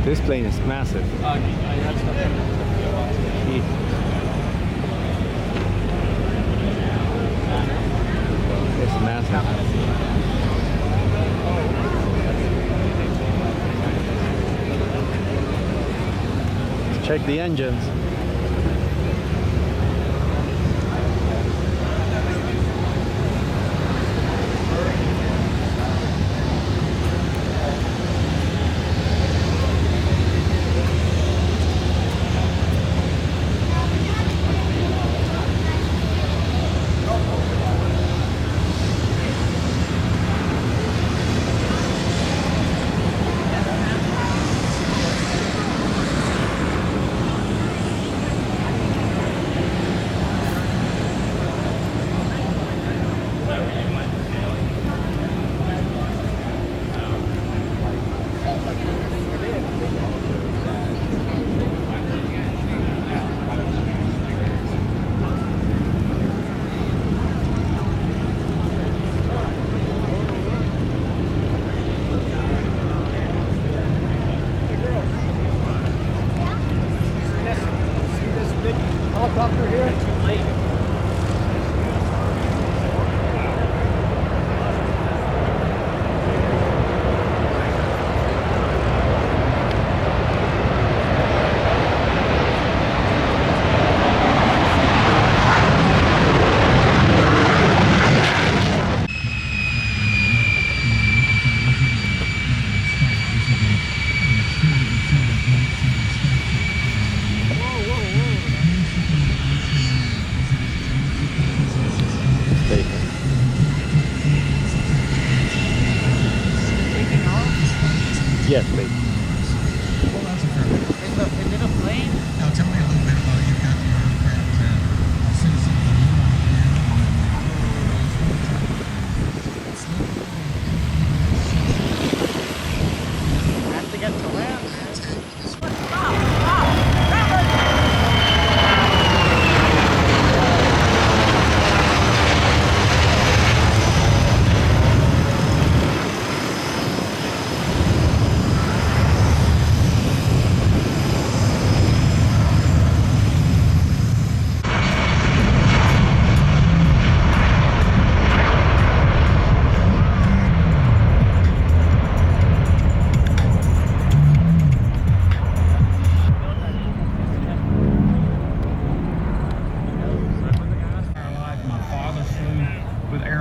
This plane is massive. I have stuff in Jeez. It's massive. Let's check the engines. Helicopter here. Too late. Yes, please. Well, that's a fair bit. Is it a plane? Now, tell me a little bit about you've got your aircraft. I'll say something I have to get to land, man.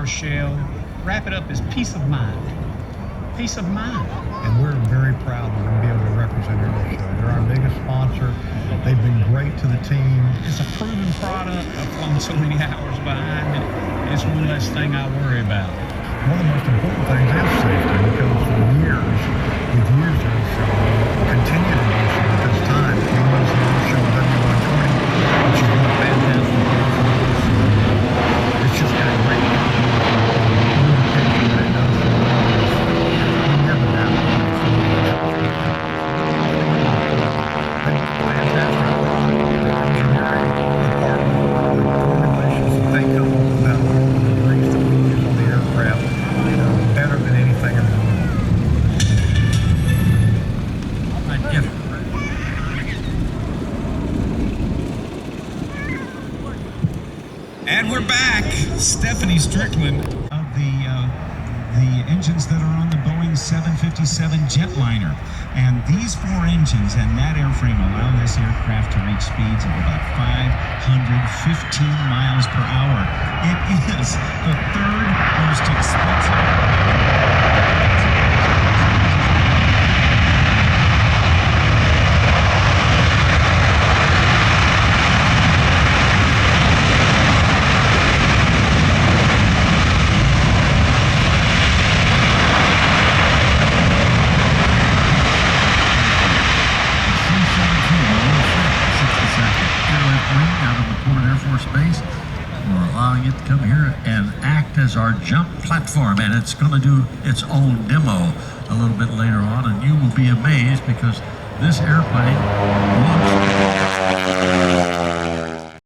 Shell. Wrap it up as peace of mind. Peace of mind. And we're very proud that we'll be able to represent Air Show. They're our biggest sponsor. They've been great to the team. It's a proven product. I've flown so many hours behind it. It's one less thing I worry about. One of the most important things is safety, because for years, we've used it for continued to do so at this time. We use the Air Show W120, which is one fantastic performance. It's just got great And we're back. Stephanie Strickland of the engines that are on the Boeing 757 jetliner. And these four engines and that airframe allow this aircraft to reach speeds of about 515 miles per hour. It is the third most expensive. Space. We're allowing it to come here and act as our jump platform, and it's going to do its own demo a little bit later on, and you will be amazed because this airplane looks